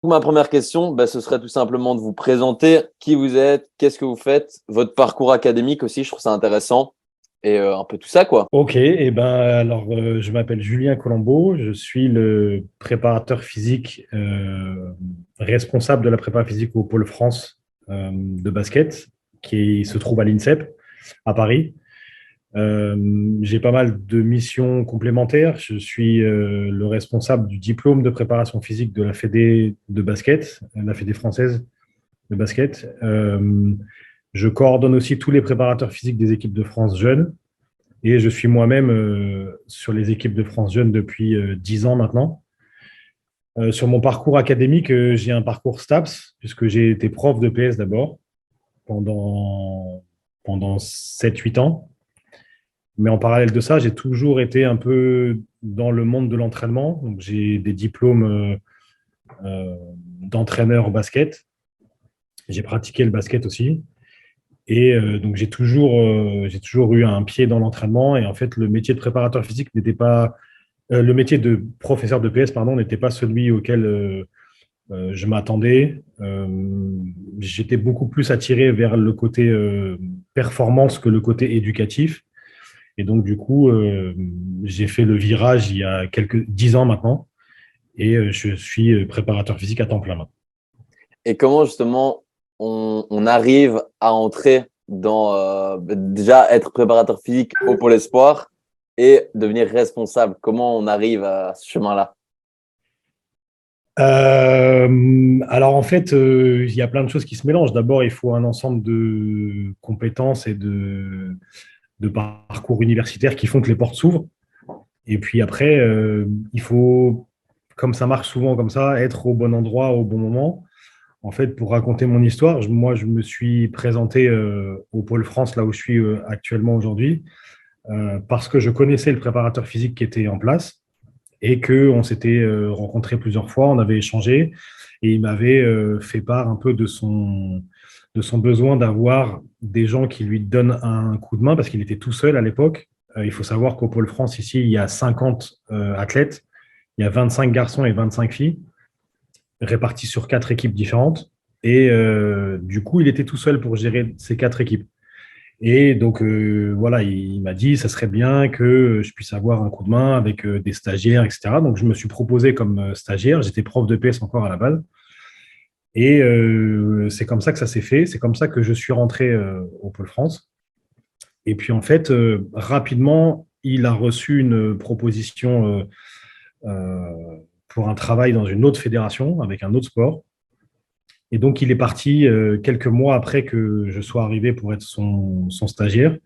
Ma première question, ce serait tout simplement de vous présenter qui vous êtes, qu'est-ce que vous faites, votre parcours académique aussi, je trouve ça intéressant, et un peu tout ça, quoi. Ok, et ben alors je m'appelle Julien Colombo, je suis le préparateur physique responsable de la prépa physique au Pôle France de basket qui se trouve à l'INSEP à Paris. J'ai pas mal de missions complémentaires. Je suis le responsable du diplôme de préparation physique de la Fédé de basket, la Fédé française de basket. Je coordonne aussi tous les préparateurs physiques des équipes de France jeunes. Et je suis moi-même sur les équipes de France Jeunes depuis 10 ans maintenant. Sur mon parcours académique, j'ai un parcours STAPS, puisque j'ai été prof de PS d'abord pendant 7-8 ans. Mais en parallèle de ça, j'ai toujours été un peu dans le monde de l'entraînement. Donc, j'ai des diplômes d'entraîneur au basket. J'ai pratiqué le basket aussi. Et donc, j'ai toujours eu un pied dans l'entraînement. Et en fait, le métier de préparateur physique n'était pas le métier de professeur de PS, pardon, n'était pas celui auquel je m'attendais. J'étais beaucoup plus attiré vers le côté performance que le côté éducatif. Et donc, du coup, j'ai fait le virage il y a 10 ans maintenant. Et je suis préparateur physique à temps plein maintenant. Et comment justement on arrive à entrer dans déjà être préparateur physique au Pôle Espoir et devenir responsable? Comment on arrive à ce chemin-là? Alors en fait, il y a plein de choses qui se mélangent. D'abord, il faut un ensemble de compétences et de parcours universitaires qui font que les portes s'ouvrent. Et puis après, il faut, comme ça marche souvent comme ça, être au bon endroit au bon moment. En fait, pour raconter mon histoire, moi, je me suis présenté au Pôle France, là où je suis actuellement aujourd'hui, parce que je connaissais le préparateur physique qui était en place et qu'on s'était rencontrés plusieurs fois, on avait échangé et il m'avait fait part un peu de son besoin d'avoir des gens qui lui donnent un coup de main parce qu'il était tout seul à l'époque. Il faut savoir qu'au Pôle France, ici, il y a 50 athlètes, il y a 25 garçons et 25 filles répartis sur 4 équipes différentes. Et du coup, il était tout seul pour gérer ces 4 équipes. Et donc, voilà, il m'a dit, ça serait bien que je puisse avoir un coup de main avec des stagiaires, etc. Donc, je me suis proposé comme stagiaire. J'étais prof de PS encore à la base. Et c'est comme ça que ça s'est fait. C'est comme ça que je suis rentré au Pôle France. Et puis, en fait, rapidement, il a reçu une proposition pour un travail dans une autre fédération avec un autre sport. Et donc, il est parti quelques mois après que je sois arrivé pour être son stagiaire.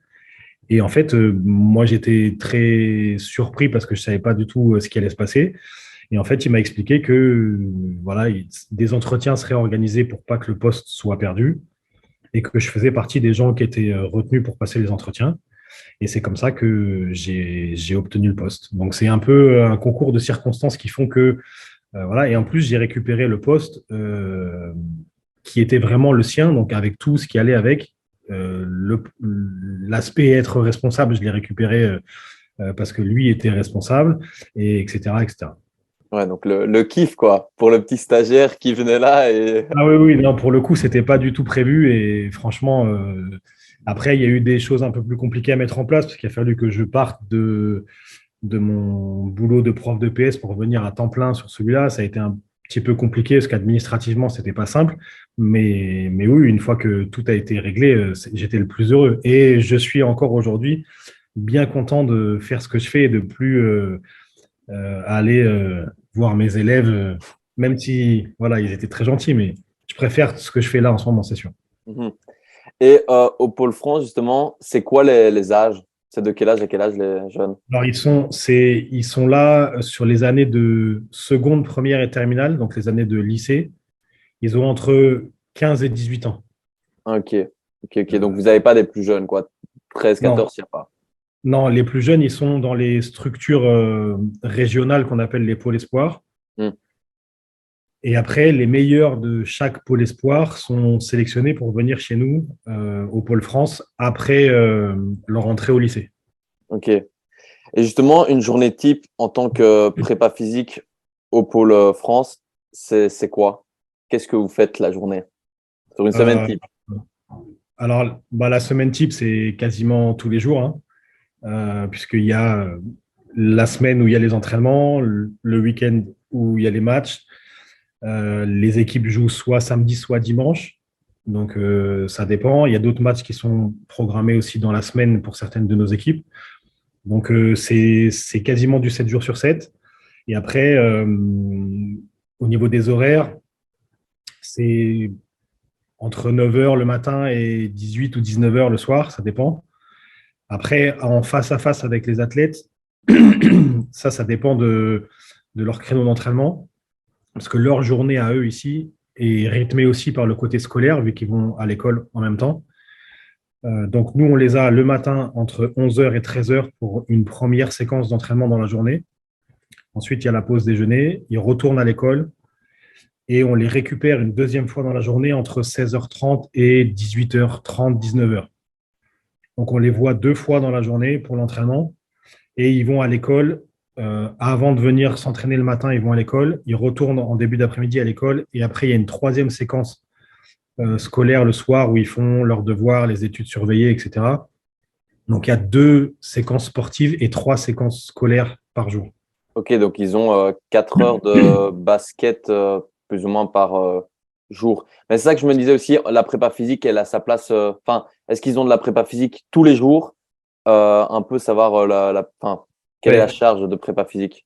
Et en fait, moi, j'étais très surpris parce que je ne savais pas du tout ce qui allait se passer. Et en fait, il m'a expliqué que voilà, des entretiens seraient organisés pour pas que le poste soit perdu et que je faisais partie des gens qui étaient retenus pour passer les entretiens. Et c'est comme ça que j'ai obtenu le poste. Donc, c'est un peu un concours de circonstances qui font que voilà. Et en plus, j'ai récupéré le poste qui était vraiment le sien, donc avec tout ce qui allait avec. L'aspect être responsable, je l'ai récupéré parce que lui était responsable, et etc., etc. Ouais, donc le kiff, quoi, pour le petit stagiaire qui venait là et Ah oui, oui, non, pour le coup, c'était pas du tout prévu. Et franchement, après, il y a eu des choses un peu plus compliquées à mettre en place parce qu'il a fallu que je parte de mon boulot de prof de PS pour revenir à temps plein sur celui-là. Ça a été un petit peu compliqué parce qu'administrativement, c'était pas simple. Mais oui, une fois que tout a été réglé, j'étais le plus heureux. Et je suis encore aujourd'hui bien content de faire ce que je fais et de plus aller voir mes élèves, même si voilà, ils étaient très gentils, mais je préfère ce que je fais là en ce moment, c'est sûr. Mhm. Et au Pôle France, justement, c'est quoi les âges? C'est de quel âge à quel âge les jeunes? Alors, ils sont là sur les années de seconde, première et terminale, donc les années de lycée. Ils ont entre 15 et 18 ans. Ah, ok, ok, ok. Donc, vous Euh, n'avez pas des plus jeunes, quoi. 13, non, 14, il n'y a pas. non, les plus jeunes, ils sont dans les structures régionales qu'on appelle les pôles espoirs. Hmm. Et après, les meilleurs de chaque pôle espoir sont sélectionnés pour venir chez nous au pôle France après leur entrée au lycée. Ok. Et justement, une journée type en tant que prépa physique au Pôle France, c'est quoi? qu'est-ce que vous faites la journée sur une semaine Euh, type? alors, la semaine type, c'est quasiment tous les jours, hein, puisqu'il y a la semaine où il y a les entraînements, le week-end où il y a les matchs. Les équipes jouent soit samedi, soit dimanche. Donc, ça dépend. Il y a d'autres matchs qui sont programmés aussi dans la semaine pour certaines de nos équipes. Donc, c'est quasiment du 7 jours sur 7. Et après, au niveau des horaires, c'est entre 9 heures le matin et 18 ou 19 heures le soir, ça dépend. Après, en face à face avec les athlètes, ça dépend de leur créneau d'entraînement, parce que leur journée à eux ici est rythmée aussi par le côté scolaire, vu qu'ils vont à l'école en même temps. Donc, nous, on les a le matin entre 11 heures et 13 heures pour une première séquence d'entraînement dans la journée. Ensuite, il y a la pause déjeuner, ils retournent à l'école et on les récupère une deuxième fois dans la journée entre 16h30 et 18h30, 19h. Donc, on les voit 2 fois dans la journée pour l'entraînement et ils vont à l'école. Avant de venir s'entraîner le matin, ils vont à l'école. Ils retournent en début d'après-midi à l'école et après, il y a une troisième séquence scolaire le soir où ils font leurs devoirs, les études surveillées, etc. Donc, il y a 2 séquences sportives et 3 séquences scolaires par jour. Ok, donc ils ont 4 heures de basket plus ou moins par jour. Mais c'est ça que je me disais aussi, la prépa physique, elle a sa place. Enfin, est-ce qu'ils ont de la prépa physique tous les jours? Un peu savoir quelle est la Ouais. charge de prépa physique?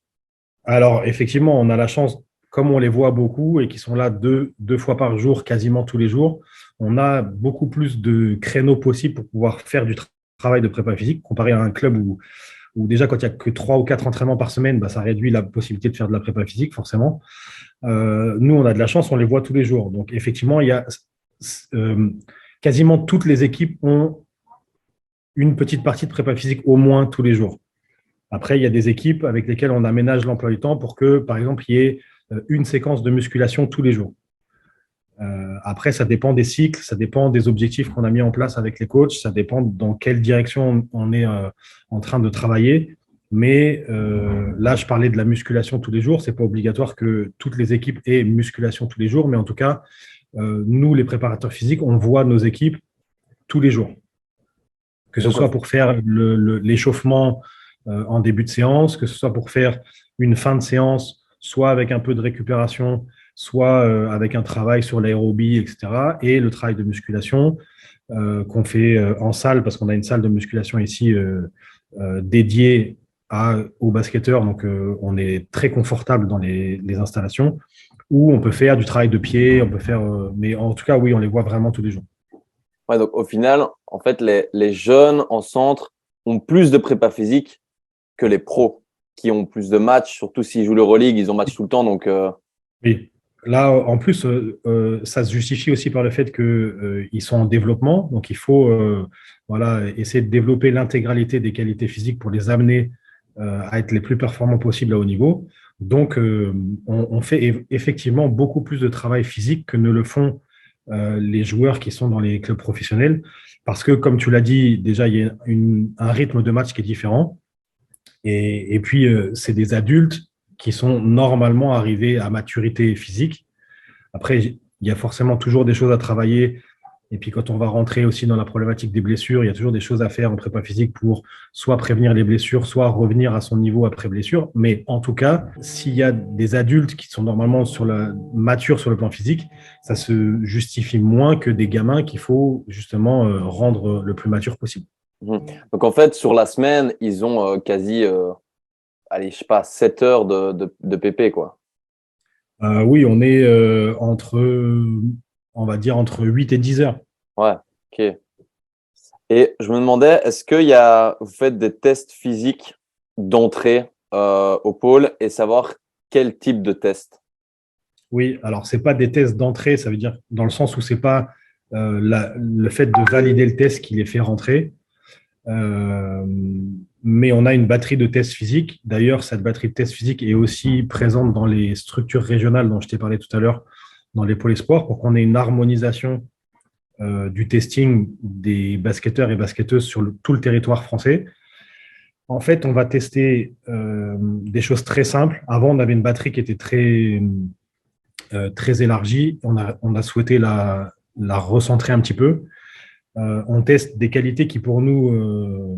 Alors, effectivement, on a la chance, comme on les voit beaucoup et qui sont là 2 fois par jour, quasiment tous les jours, on a beaucoup plus de créneaux possibles pour pouvoir faire du travail de prépa physique, comparé à un club où déjà, quand il n'y a que 3 ou 4 entraînements par semaine, bah, ça réduit la possibilité de faire de la prépa physique, forcément. Nous, on a de la chance, on les voit tous les jours. Donc, effectivement, il y a euh, quasiment toutes les équipes ont une petite partie de prépa physique au moins tous les jours. Après, il y a des équipes avec lesquelles on aménage l'emploi du temps pour que, par exemple, il y ait une séquence de musculation tous les jours. Après, ça dépend des cycles, ça dépend des objectifs qu'on a mis en place avec les coachs, ça dépend dans quelle direction on est en train de travailler. Mais là, je parlais de la musculation tous les jours. C'est pas obligatoire que toutes les équipes aient musculation tous les jours, mais en tout cas, nous, les préparateurs physiques, on voit nos équipes tous les jours. Que ce Donc, soit pour faire l'échauffement en début de séance, que ce soit pour faire une fin de séance, soit avec un peu de récupération, soit avec un travail sur l'aérobie, etc. Et le travail de musculation qu'on fait en salle, parce qu'on a une salle de musculation ici dédiée aux basketteurs. Donc, on est très confortable dans les installations, où on peut faire du travail de pied, on peut faire, mais en tout cas, oui, on les voit vraiment tous les jours. ouais, donc au final, en fait, les jeunes en centre ont plus de prépa physique que les pros qui ont plus de matchs, surtout s'ils jouent l'Euroleague, ils ont match tout le temps. Donc, Oui. Là, en plus, ça se justifie aussi par le fait qu'ils sont en développement. Donc, il faut voilà, essayer de développer l'intégralité des qualités physiques pour les amener à être les plus performants possibles à haut niveau. Donc, on fait effectivement beaucoup plus de travail physique que ne le font les joueurs qui sont dans les clubs professionnels. Parce que, comme tu l'as dit, déjà, il y a un rythme de match qui est différent. Et puis, c'est des adultes qui sont normalement arrivés à maturité physique. Après, il y a forcément toujours des choses à travailler. Et puis, quand on va rentrer aussi dans la problématique des blessures, il y a toujours des choses à faire en prépa physique pour soit prévenir les blessures, soit revenir à son niveau après blessure. Mais en tout cas, s'il y a des adultes qui sont normalement matures sur le plan physique, ça se justifie moins que des gamins qu'il faut justement rendre le plus mature possible. donc en fait, sur la semaine, ils ont quasi, allez, je sais pas, 7 heures de PP, quoi. Oui, on est on va dire, entre 8 et 10 heures. Ouais, ok. Et je me demandais, vous faites des tests physiques d'entrée au pôle et savoir quel type de test? Oui, alors c'est pas des tests d'entrée, ça veut dire dans le sens où c'est pas le fait de valider le test qui les fait rentrer. Euh, mais on a une batterie de tests physiques. D'ailleurs, cette batterie de tests physiques est aussi présente dans les structures régionales dont je t'ai parlé tout à l'heure, dans les pôles espoirs, pour qu'on ait une harmonisation du testing des basketteurs et basketteuses sur tout le territoire français. En fait, on va tester des choses très simples. Avant, on avait une batterie qui était très élargie. On a souhaité la recentrer un petit peu. On teste des qualités qui, pour nous,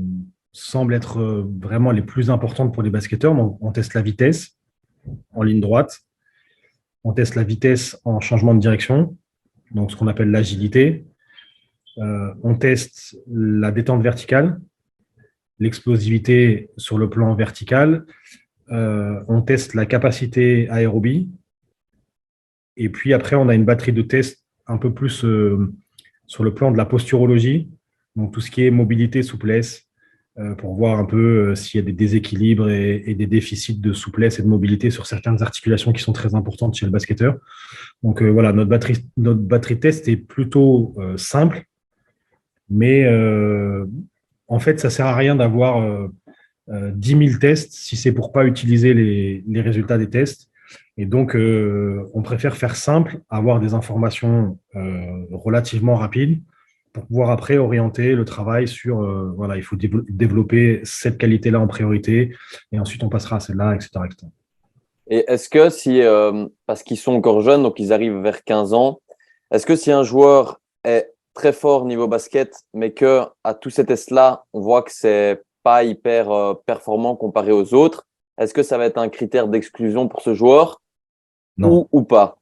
semblent être vraiment les plus importantes pour les basketteurs. Donc, on teste la vitesse en ligne droite. On teste la vitesse en changement de direction, donc ce qu'on appelle l'agilité. On teste la détente verticale, l'explosivité sur le plan vertical. On teste la capacité aérobie. Et puis après, on a une batterie de tests un peu plus sur le plan de la posturologie, donc tout ce qui est mobilité, souplesse, pour voir un peu s'il y a des déséquilibres et des déficits de souplesse et de mobilité sur certaines articulations qui sont très importantes chez le basketteur. Donc voilà, notre batterie test est plutôt simple, mais en fait, ça ne sert à rien d'avoir 10 000 tests si c'est pour ne pas utiliser les résultats des tests. Et donc, on préfère faire simple, avoir des informations relativement rapides pour pouvoir après orienter le travail sur, voilà, il faut développer cette qualité-là en priorité et ensuite on passera à celle-là, etc., etc. Et est-ce que si, parce qu'ils sont encore jeunes, donc ils arrivent vers 15 ans, est-ce que si un joueur est très fort niveau basket, mais que à tous ces tests-là, on voit que c'est pas hyper performant comparé aux autres, est-ce que ça va être un critère d'exclusion pour ce joueur Non. ou pas?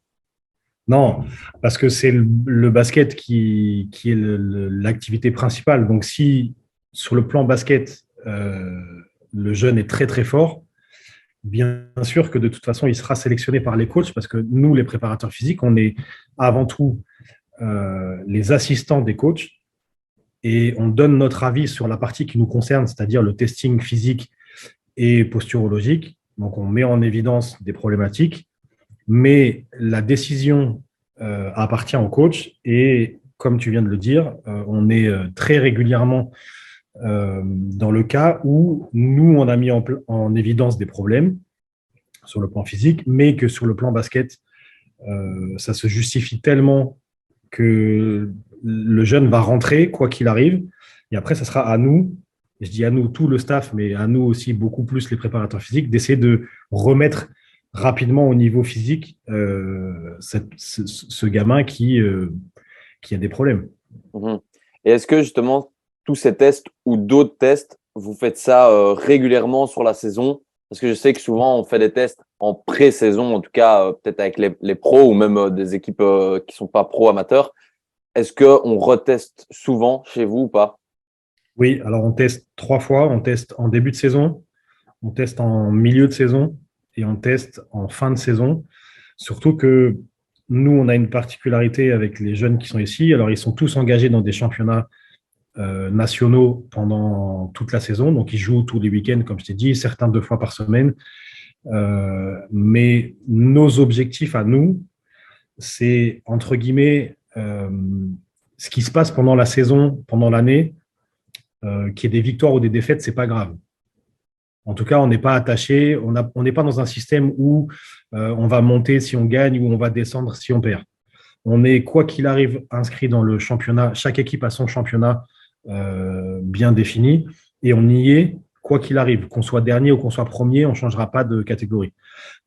Non, parce que c'est le basket qui est l'activité principale. Donc, si sur le plan basket, le jeune est très très fort, bien sûr que de toute façon, il sera sélectionné par les coachs parce que nous, les préparateurs physiques, on est avant tout les assistants des coachs et on donne notre avis sur la partie qui nous concerne, c'est-à-dire le testing physique et posturologique. Donc, on met en évidence des problématiques, mais la décision appartient au coach et comme tu viens de le dire, on est très régulièrement dans le cas où nous, on a mis en évidence des problèmes sur le plan physique, mais que sur le plan basket, ça se justifie tellement que le jeune va rentrer, quoi qu'il arrive. Et après, ça sera à nous, je dis à nous, tout le staff, mais à nous aussi, beaucoup plus les préparateurs physiques, d'essayer de remettre rapidement au niveau physique ce gamin qui a des problèmes. Mhm. Et est-ce que justement, tous ces tests ou d'autres tests, vous faites ça régulièrement sur la saison? Parce que je sais que souvent, on fait des tests en pré-saison, en tout cas, peut-être avec les pros ou même des équipes qui sont pas pro amateurs. Est-ce qu'on reteste souvent chez vous ou pas? Oui, alors on teste 3 fois. On teste en début de saison, on teste en milieu de saison et on teste en fin de saison. Surtout que nous, on a une particularité avec les jeunes qui sont ici. Alors, ils sont tous engagés dans des championnats nationaux pendant toute la saison. Donc, ils jouent tous les week-ends, comme je t'ai dit, certains 2 fois par semaine. Mais nos objectifs à nous, c'est, entre guillemets, ce qui se passe pendant la saison, pendant l'année, qu'il y ait des victoires ou des défaites, c'est pas grave. En tout cas, on n'est pas attaché, on n'est pas dans un système où on va monter si on gagne ou on va descendre si on perd. On est, quoi qu'il arrive, inscrit dans le championnat. Chaque équipe a son championnat bien défini et on y est, quoi qu'il arrive. Qu'on soit dernier ou qu'on soit premier, on ne changera pas de catégorie.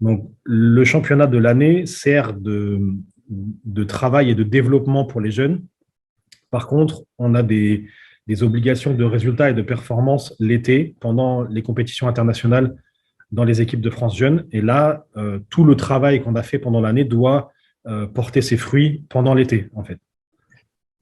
Donc, le championnat de l'année sert de travail et de développement pour les jeunes. Par contre, on a des obligations de résultats et de performance l'été pendant les compétitions internationales dans les équipes de France Jeunes. Et là, tout le travail qu'on a fait pendant l'année doit porter ses fruits pendant l'été, en fait.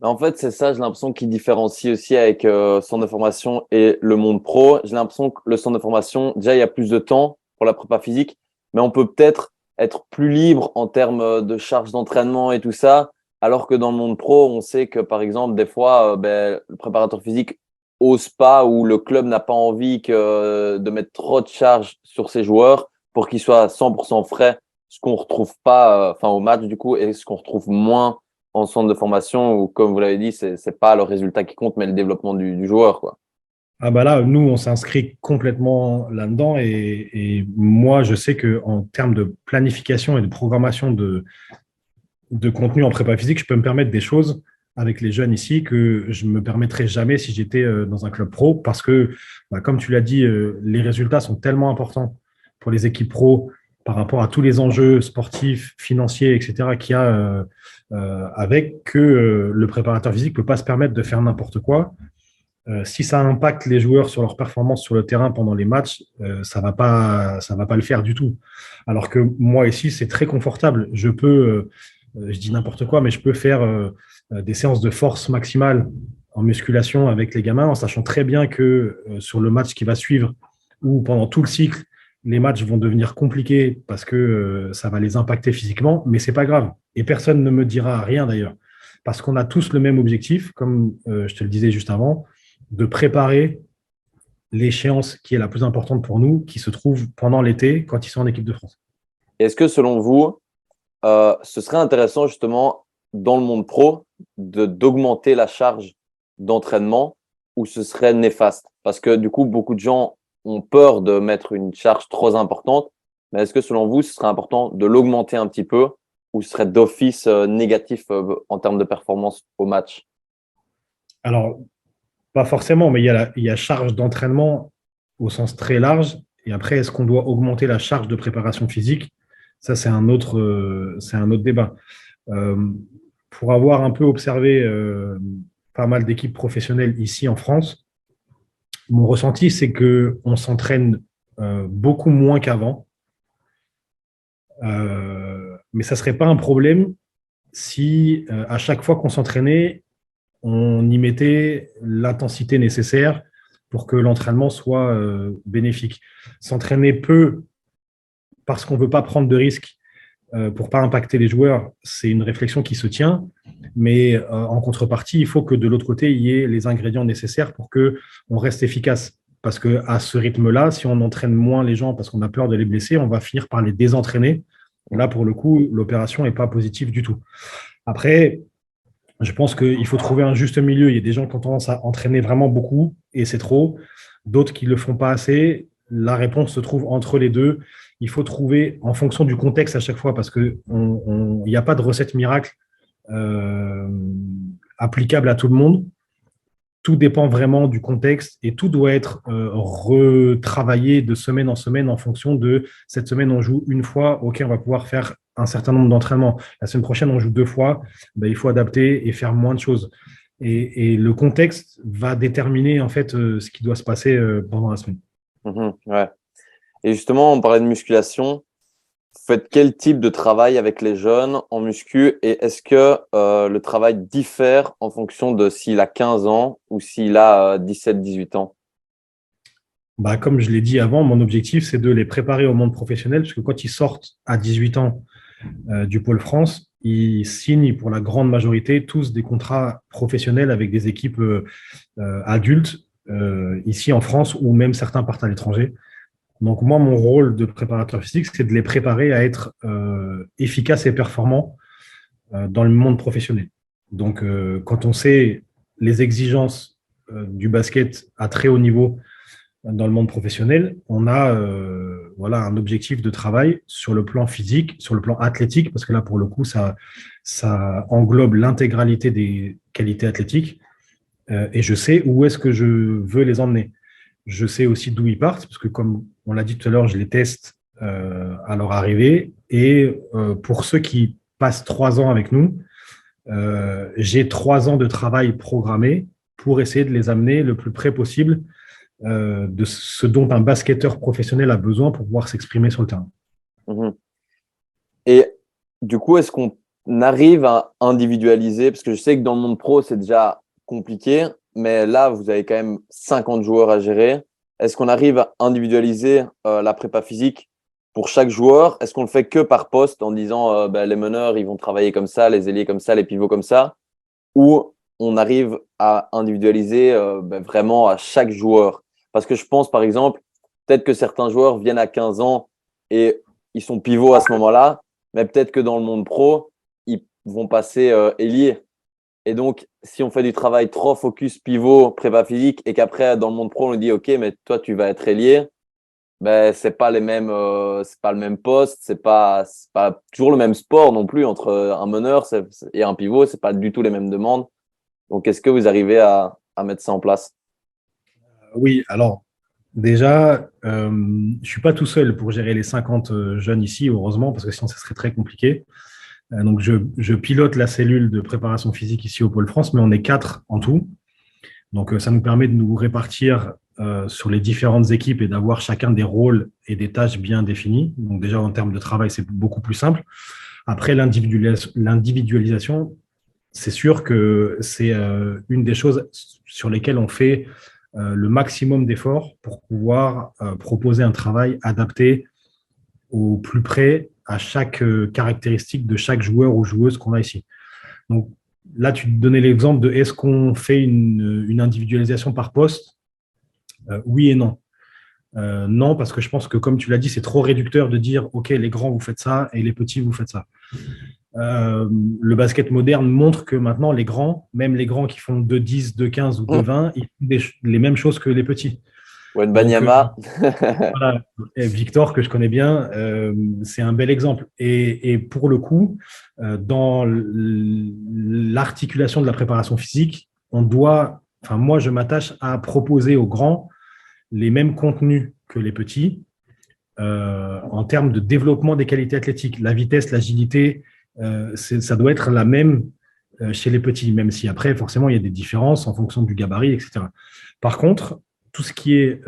En fait, c'est ça, j'ai l'impression qu'il différencie aussi avec centre de formation et le monde pro. J'ai l'impression que le centre de formation, déjà, il y a plus de temps pour la prépa physique, mais on peut peut-être être plus libre en termes de charge d'entraînement et tout ça, alors que dans le monde pro, on sait que, par exemple, des fois, le préparateur physique ose pas ou le club n'a pas envie de mettre trop de charge sur ses joueurs pour qu'ils soient 100% frais, ce qu'on retrouve pas, au match, du coup, et ce qu'on retrouve moins en centre de formation où, comme vous l'avez dit, c'est pas le résultat qui compte, mais le développement du joueur, quoi. Ah bah là, nous, on s'inscrit complètement là-dedans et moi, je sais qu'en termes de planification et de programmation de contenu en prépa physique, je peux me permettre des choses avec les jeunes ici que je ne me permettrais jamais si j'étais dans un club pro parce que, bah, comme tu l'as dit, les résultats sont tellement importants pour les équipes pro par rapport à tous les enjeux sportifs, financiers, etc., qu'il y a avec que le préparateur physique ne peut pas se permettre de faire n'importe quoi. Si ça impacte les joueurs sur leur performance sur le terrain pendant les matchs, ça va pas le faire du tout. Alors que moi ici, c'est très confortable. Je dis n'importe quoi, mais je peux faire des séances de force maximale en musculation avec les gamins en sachant très bien que sur le match qui va suivre ou pendant tout le cycle, les matchs vont devenir compliqués parce que ça va les impacter physiquement, mais c'est pas grave. Et personne ne me dira rien d'ailleurs. Parce qu'on a tous le même objectif, comme je te le disais juste avant, de préparer l'échéance qui est la plus importante pour nous, qui se trouve pendant l'été quand ils sont en équipe de France. Est-ce que selon vous, ce serait intéressant justement dans le monde pro d'augmenter la charge d'entraînement ou ce serait néfaste? Parce que du coup, beaucoup de gens ont peur de mettre une charge trop importante. Mais est-ce que selon vous, ce serait important de l'augmenter un petit peu ou ce serait d'office négatif en termes de performance au match? Alors, pas forcément, mais il y a charge d'entraînement au sens très large. Et après, est-ce qu'on doit augmenter la charge de préparation physique? Ça, c'est un autre débat. Euh, pour avoir un peu observé pas mal d'équipes professionnelles ici en France, mon ressenti, c'est qu'on s'entraîne beaucoup moins qu'avant. Mais ça ne serait pas un problème si à chaque fois qu'on s'entraînait, on y mettait l'intensité nécessaire pour que l'entraînement soit bénéfique. S'entraîner peu parce qu'on ne veut pas prendre de risques pour ne pas impacter les joueurs, c'est une réflexion qui se tient. Mais en contrepartie, il faut que de l'autre côté, il y ait les ingrédients nécessaires pour qu'on reste efficace. Parce qu'à ce rythme-là, si on entraîne moins les gens parce qu'on a peur de les blesser, on va finir par les désentraîner. Là, pour le coup, l'opération n'est pas positive du tout. Après, je pense qu'il faut trouver un juste milieu. Il y a des gens qui ont tendance à entraîner vraiment beaucoup et c'est trop. D'autres qui ne le font pas assez. La réponse se trouve entre les deux. Il faut trouver en fonction du contexte à chaque fois parce qu'il n'y a pas de recette miracle euh, applicable à tout le monde. Tout dépend vraiment du contexte et tout doit être retravaillé de semaine en semaine en fonction de cette semaine, on joue une fois, ok, on va pouvoir faire un certain nombre d'entraînements. La semaine prochaine, on joue deux fois, ben, il faut adapter et faire moins de choses. Et le contexte va déterminer en fait ce qui doit se passer pendant la semaine. Ouais. Et justement, on parlait de musculation. Vous faites quel type de travail avec les jeunes en muscu et est-ce que le travail diffère en fonction de s'il a 15 ans ou s'il a 17-18 ans? Bah, comme je l'ai dit avant, mon objectif, c'est de les préparer au monde professionnel, parce que quand ils sortent à 18 ans du Pôle France, ils signent pour la grande majorité tous des contrats professionnels avec des équipes adultes ici en France ou même certains partent à l'étranger. Donc moi, mon rôle de préparateur physique, c'est de les préparer à être efficaces et performants dans le monde professionnel. Donc quand on sait les exigences du basket à très haut niveau dans le monde professionnel, on a voilà, un objectif de travail sur le plan physique, sur le plan athlétique, parce que là, pour le coup, ça englobe l'intégralité des qualités athlétiques. Et je sais où est-ce que je veux les emmener. Je sais aussi d'où ils partent, parce que comme on l'a dit tout à l'heure, je les teste à leur arrivée. Et pour ceux qui passent 3 ans avec nous, j'ai 3 ans de travail programmé pour essayer de les amener le plus près possible de ce dont un basketteur professionnel a besoin pour pouvoir s'exprimer sur le terrain. Mhm. Et du coup, est-ce qu'on arrive à individualiser? Parce que je sais que dans le monde pro, c'est déjà compliqué, mais là, vous avez quand même 50 joueurs à gérer. Est-ce qu'on arrive à individualiser la prépa physique pour chaque joueur? Est-ce qu'on le fait que par poste en disant ben, les meneurs, ils vont travailler comme ça, les ailiers comme ça, les pivots comme ça? Ou on arrive à individualiser ben, vraiment à chaque joueur? Parce que je pense, par exemple, peut-être que certains joueurs viennent à 15 ans et ils sont pivots à ce moment-là, mais peut-être que dans le monde pro, ils vont passer ailier. Et donc, si on fait du travail trop focus pivot, prépa physique, et qu'après, dans le monde pro, on nous dit, OK, mais toi, tu vas être ailier, ben, c'est pas c'est pas le même poste, c'est pas toujours le même sport non plus entre un meneur et un pivot, c'est pas du tout les mêmes demandes. Donc, est-ce que vous arrivez à mettre ça en place? Oui, alors Déjà, je ne suis pas tout seul pour gérer les 50 jeunes ici, heureusement, parce que sinon, ça serait très compliqué. Donc, je pilote la cellule de préparation physique ici au Pôle France, mais on est 4 en tout. Donc, ça nous permet de nous répartir sur les différentes équipes et d'avoir chacun des rôles et des tâches bien définis. Donc, déjà, en termes de travail, c'est beaucoup plus simple. Après, l'individualisation, c'est sûr que c'est une des choses sur lesquelles on fait le maximum d'efforts pour pouvoir proposer un travail adapté au plus près à chaque caractéristique de chaque joueur ou joueuse qu'on a ici. Donc là, tu donnais l'exemple de est-ce qu'on fait une individualisation par poste? Oui et non. Non, parce que je pense que, comme tu l'as dit, c'est trop réducteur de dire OK, les grands, vous faites ça et les petits, vous faites ça. Le basket moderne montre que maintenant, les grands, même les grands qui font 2-10, 2-15 ou 2-20, ils font les mêmes choses que les petits. Donc, Wembanyama. voilà. Et Victor, que je connais bien, c'est un bel exemple. Et pour le coup, dans l'articulation de la préparation physique, moi, je m'attache à proposer aux grands les mêmes contenus que les petits en termes de développement des qualités athlétiques. La vitesse, l'agilité, ça doit être la même chez les petits, même si après, forcément, il y a des différences en fonction du gabarit, etc. Par contre, tout ce qui est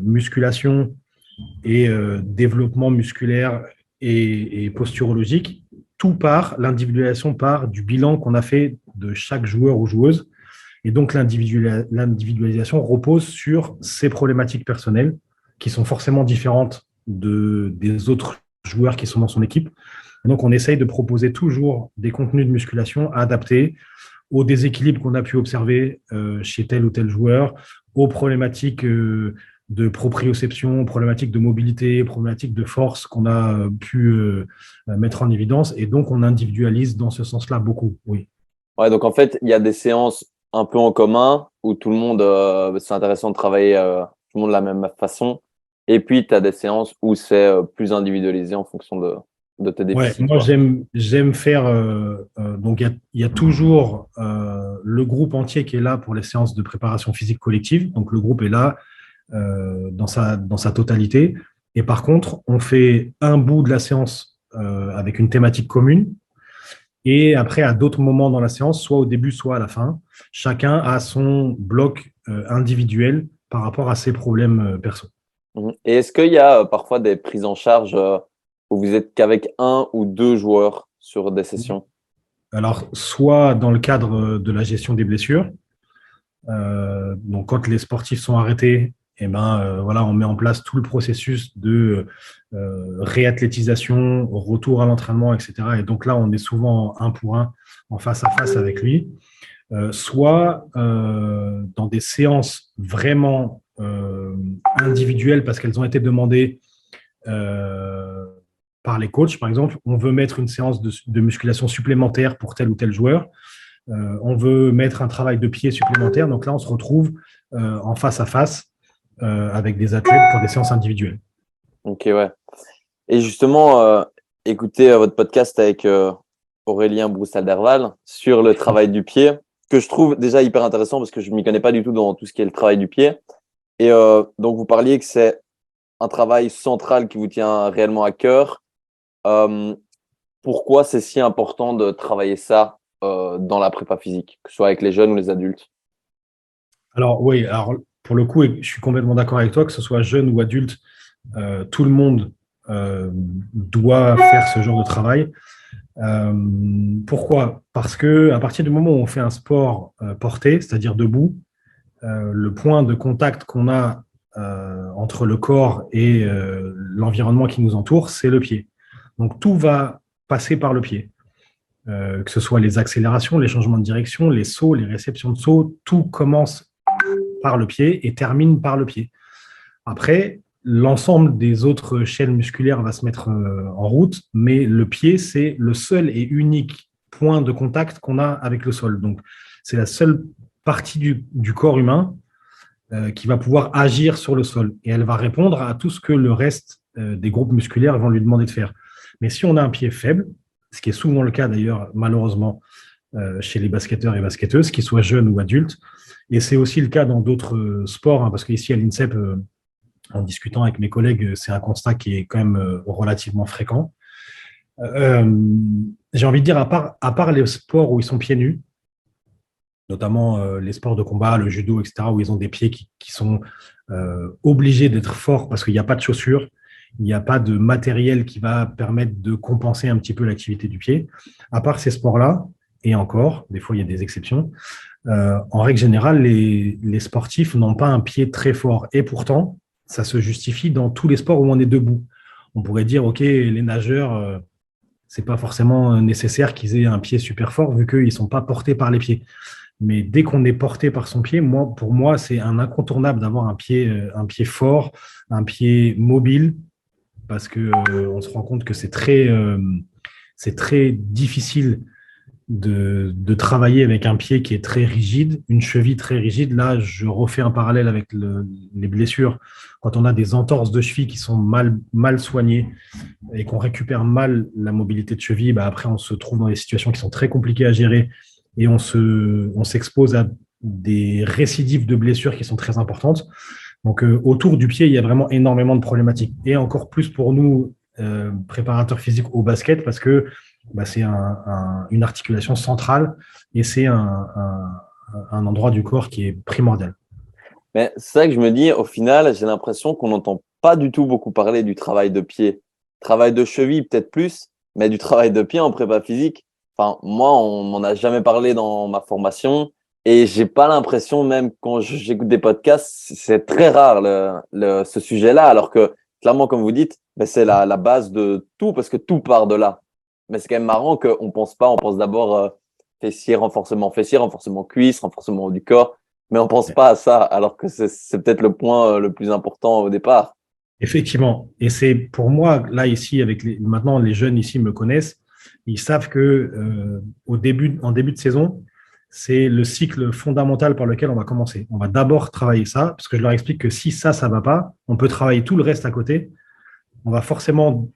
musculation et développement musculaire et posturologique, l'individualisation part du bilan qu'on a fait de chaque joueur ou joueuse. Et donc, l'individualisation repose sur ses problématiques personnelles qui sont forcément différentes des autres joueurs qui sont dans son équipe. Et donc, on essaye de proposer toujours des contenus de musculation adaptés aux déséquilibres qu'on a pu observer chez tel ou tel joueur, aux problématiques de proprioception, problématiques de mobilité, problématiques de force qu'on a pu mettre en évidence. Et donc, on individualise dans ce sens-là beaucoup, oui. Ouais, donc en fait, il y a des séances un peu en commun où tout le monde, c'est intéressant de travailler tout le monde de la même façon. Et puis, tu as des séances où c'est plus individualisé en fonction de tes Ouais, déficits, moi quoi. j'aime faire. Donc il y a toujours le groupe entier qui est là pour les séances de préparation physique collective. Donc le groupe est là dans sa totalité. Et par contre, on fait un bout de la séance avec une thématique commune. Et après, à d'autres moments dans la séance, soit au début, soit à la fin, chacun a son bloc individuel par rapport à ses problèmes perso. Mhm. Et est-ce qu'il y a parfois des prises en charge où vous êtes qu'avec un ou deux joueurs sur des sessions? Alors, soit dans le cadre de la gestion des blessures, donc quand les sportifs sont arrêtés, eh ben, voilà, on met en place tout le processus de réathlétisation, retour à l'entraînement, etc. Et donc là, on est souvent un pour un, en face à face avec lui. Soit dans des séances vraiment individuelles parce qu'elles ont été demandées par les coachs, par exemple. On veut mettre une séance de musculation supplémentaire pour tel ou tel joueur. On veut mettre un travail de pied supplémentaire. Donc là, on se retrouve en face à face avec des athlètes pour des séances individuelles. Ok, ouais. Et justement, écoutez votre podcast avec Aurélien Broussal-Derval sur le travail du pied, que je trouve déjà hyper intéressant parce que je ne m'y connais pas du tout dans tout ce qui est le travail du pied. Et donc, vous parliez que c'est un travail central qui vous tient réellement à cœur. Euh, Pourquoi c'est si important de travailler ça dans la prépa physique, que ce soit avec les jeunes ou les adultes? Alors oui, alors pour le coup, je suis complètement d'accord avec toi, que ce soit jeune ou adulte, tout le monde doit faire ce genre de travail. Pourquoi? Parce que à partir du moment où on fait un sport porté, c'est-à-dire debout, le point de contact qu'on a entre le corps et l'environnement qui nous entoure, c'est le pied. Donc tout va passer par le pied. Que ce soit les accélérations, les changements de direction, les sauts, les réceptions de sauts, tout commence par le pied et termine par le pied. Après, l'ensemble des autres chaînes musculaires va se mettre en route, mais le pied, c'est le seul et unique point de contact qu'on a avec le sol. Donc, c'est la seule partie du corps humain qui va pouvoir agir sur le sol. Et elle va répondre à tout ce que le reste des groupes musculaires vont lui demander de faire. Mais si on a un pied faible, ce qui est souvent le cas d'ailleurs, malheureusement, chez les basketteurs et basketteuses, qu'ils soient jeunes ou adultes, et c'est aussi le cas dans d'autres sports, hein, parce qu'ici à l'INSEP, En discutant avec mes collègues, c'est un constat qui est quand même relativement fréquent. Euh, j'ai envie de dire, à part les sports où ils sont pieds nus, notamment les sports de combat, le judo, etc., où ils ont des pieds qui sont obligés d'être forts parce qu'il n'y a pas de chaussures, il n'y a pas de matériel qui va permettre de compenser un petit peu l'activité du pied. À part ces sports-là, et encore, des fois il y a des exceptions, en règle générale, les sportifs n'ont pas un pied très fort. Et pourtant, ça se justifie dans tous les sports où on est debout. On pourrait dire, OK, les nageurs, c'est pas forcément nécessaire qu'ils aient un pied super fort vu qu'ils ne sont pas portés par les pieds. Mais dès qu'on est porté par son pied, pour moi, c'est un incontournable d'avoir un pied fort, un pied mobile, parce que on se rend compte que c'est très difficile de travailler avec un pied qui est très rigide, une cheville très rigide. Là, je refais un parallèle avec les blessures. Quand on a des entorses de cheville qui sont mal soignées et qu'on récupère mal la mobilité de cheville, bah après, on se trouve dans des situations qui sont très compliquées à gérer et on s'expose à des récidives de blessures qui sont très importantes. Donc, autour du pied, il y a vraiment énormément de problématiques. Et encore plus pour nous, préparateurs physiques au basket, parce que bah, c'est une articulation centrale et c'est un endroit du corps qui est primordial. Mais c'est ça que je me dis, au final, j'ai l'impression qu'on n'entend pas du tout beaucoup parler du travail de pied. Travail de cheville, peut-être plus, mais du travail de pied en prépa physique. Enfin, moi, on m'en a jamais parlé dans ma formation et j'ai pas l'impression, même quand j'écoute des podcasts, c'est très rare ce sujet-là, alors que clairement, comme vous dites, ben, c'est la base de tout parce que tout part de là. Mais c'est quand même marrant qu'on pense pas, on pense d'abord fessier, renforcement cuisse, renforcement du corps. Mais on pense pas à ça, alors que c'est peut-être le point le plus important au départ. Effectivement. Et c'est pour moi, là, ici, maintenant, les jeunes ici me connaissent. Ils savent que en début de saison, c'est le cycle fondamental par lequel on va commencer. On va d'abord travailler ça, parce que je leur explique que si ça va pas, on peut travailler tout le reste à côté. On va forcément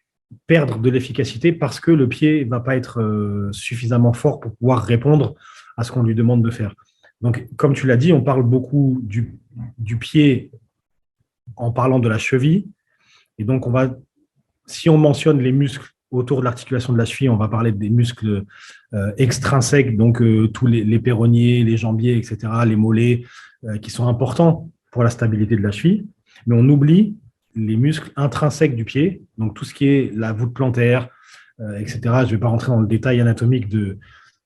perdre de l'efficacité parce que le pied ne va pas être suffisamment fort pour pouvoir répondre à ce qu'on lui demande de faire. Donc, comme tu l'as dit, on parle beaucoup du pied en parlant de la cheville. Et donc, si on mentionne les muscles autour de l'articulation de la cheville, on va parler des muscles extrinsèques, donc tous les péronniers, les jambiers, etc., les mollets, qui sont importants pour la stabilité de la cheville. Mais on oublie les muscles intrinsèques du pied, donc tout ce qui est la voûte plantaire, etc. Je ne vais pas rentrer dans le détail anatomique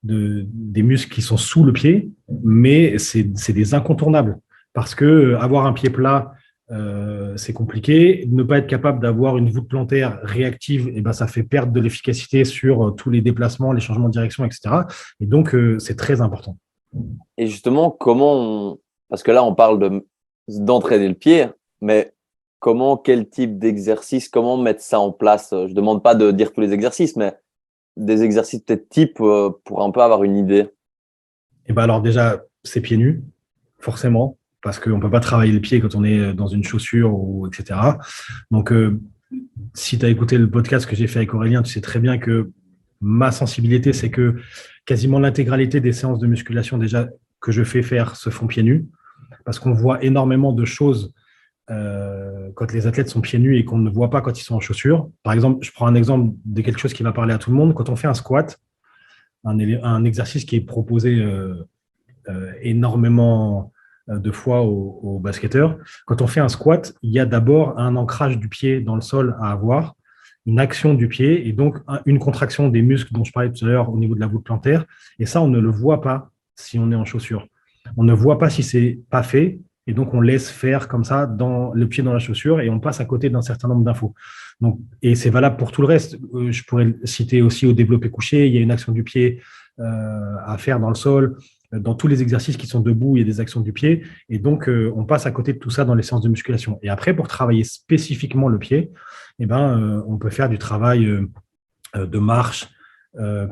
des muscles qui sont sous le pied, mais c'est des incontournables. Parce que avoir un pied plat, c'est compliqué. Ne pas être capable d'avoir une voûte plantaire réactive, et ben, ça fait perdre de l'efficacité sur tous les déplacements, les changements de direction, etc. Et donc, c'est très important. Et justement, parce que là, on parle d'entraîner le pied, mais quel type d'exercice, comment mettre ça en place? Je demande pas de dire tous les exercices, mais des exercices peut-être type pour un peu avoir une idée. Et ben alors déjà, c'est pieds nus, forcément, parce qu'on ne peut pas travailler le pied quand on est dans une chaussure, etc. Donc, si tu as écouté le podcast que j'ai fait avec Aurélien, tu sais très bien que ma sensibilité, c'est que quasiment l'intégralité des séances de musculation déjà que je fais faire se font pieds nus, parce qu'on voit énormément de choses quand les athlètes sont pieds nus et qu'on ne voit pas quand ils sont en chaussures. Par exemple, je prends un exemple de quelque chose qui va parler à tout le monde. Quand on fait un squat, un exercice qui est proposé énormément de fois aux basketteurs, quand on fait un squat, il y a d'abord un ancrage du pied dans le sol à avoir, une action du pied et donc une contraction des muscles dont je parlais tout à l'heure au niveau de la voûte plantaire. Et ça, on ne le voit pas si on est en chaussure. On ne voit pas si c'est pas fait. Et donc, on laisse faire comme ça le pied dans la chaussure et on passe à côté d'un certain nombre d'infos. Donc, et c'est valable pour tout le reste. Je pourrais citer aussi au développé couché. Il y a une action du pied à faire dans le sol. Dans tous les exercices qui sont debout, il y a des actions du pied. Et donc, on passe à côté de tout ça dans les séances de musculation. Et après, pour travailler spécifiquement le pied, eh ben, on peut faire du travail de marche,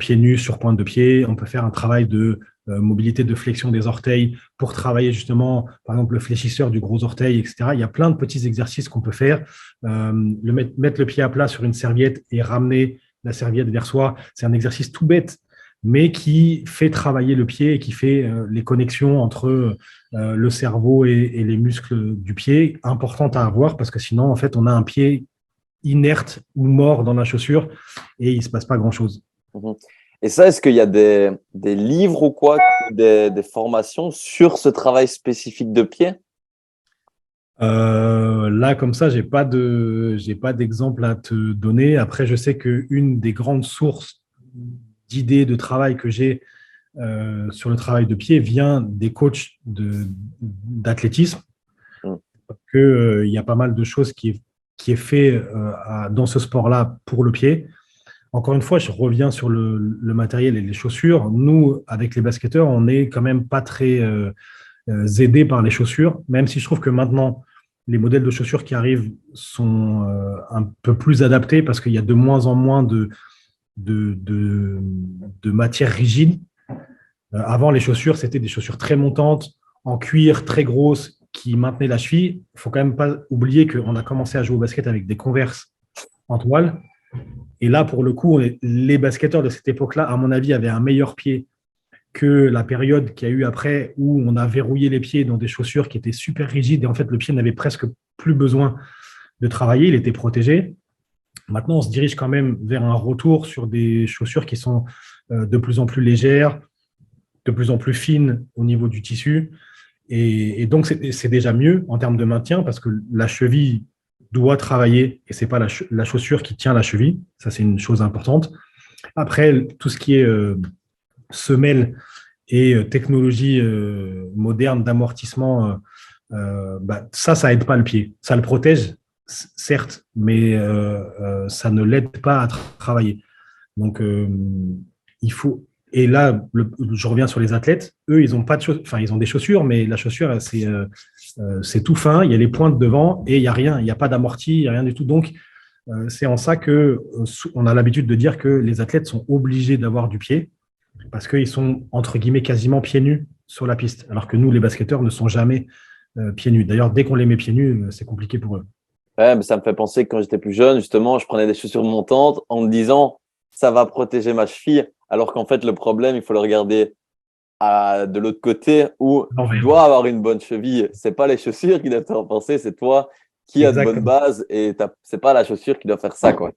pieds nus sur pointe de pied. On peut faire un travail de mobilité de flexion des orteils pour travailler justement, par exemple, le fléchisseur du gros orteil, etc. Il y a plein de petits exercices qu'on peut faire. Mettre le pied à plat sur une serviette et ramener la serviette vers soi, c'est un exercice tout bête, mais qui fait travailler le pied et qui fait les connexions entre le cerveau et les muscles du pied, importantes à avoir parce que sinon, en fait, on a un pied inerte ou mort dans la chaussure et il ne se passe pas grand-chose. Mhm. Et ça, est-ce qu'il y a des livres ou quoi, des formations sur ce travail spécifique de pied? Là, comme ça, j'ai pas d'exemple à te donner. Après, je sais qu'une des grandes sources d'idées de travail que j'ai sur le travail de pied vient des coachs d'athlétisme, Mm. parce que, il y a pas mal de choses qui est fait dans ce sport-là pour le pied. Encore une fois, je reviens sur le matériel et les chaussures. Nous, avec les basketteurs, on n'est quand même pas très aidés par les chaussures, même si je trouve que maintenant, les modèles de chaussures qui arrivent sont un peu plus adaptés parce qu'il y a de moins en moins de, de, de matière rigide. Avant, les chaussures, c'était des chaussures très montantes, en cuir, très grosses, qui maintenaient la cheville. Il faut quand même pas oublier qu'on a commencé à jouer au basket avec des Converse en toile. Et là, pour le coup, les basketteurs de cette époque-là, à mon avis, avaient un meilleur pied que la période qu'il y a eu après où on a verrouillé les pieds dans des chaussures qui étaient super rigides et en fait, le pied n'avait presque plus besoin de travailler, il était protégé. Maintenant, on se dirige quand même vers un retour sur des chaussures qui sont de plus en plus légères, de plus en plus fines au niveau du tissu. Et donc, c'est déjà mieux en termes de maintien parce que la cheville doit travailler et ce n'est pas la chaussure qui tient la cheville. Ça, c'est une chose importante. Après, tout ce qui est semelle et technologie moderne d'amortissement, ça aide pas le pied. Ça le protège, certes, mais ça ne l'aide pas à travailler. Donc, il faut. Et là, je reviens sur les athlètes. Eux, ils ont pas de enfin, ils ont des chaussures, mais la chaussure, c'est tout fin. Il y a les pointes devant et il y a rien. Il n'y a pas d'amorti, il n'y a rien du tout. Donc, c'est en ça que on a l'habitude de dire que les athlètes sont obligés d'avoir du pied parce qu'ils sont, entre guillemets, quasiment pieds nus sur la piste, alors que nous, les basketteurs, ne sont jamais pieds nus. D'ailleurs, dès qu'on les met pieds nus, c'est compliqué pour eux. Ouais, mais ça me fait penser que quand j'étais plus jeune, justement, je prenais des chaussures montantes en me disant ça va protéger ma cheville, alors qu'en fait, le problème, il faut le regarder de l'autre côté où tu L'envers. dois avoir une bonne cheville. C'est pas les chaussures qui doivent te renforcer, c'est toi qui as de bonnes Exactement. bases et c'est pas la chaussure qui doit faire ça, quoi.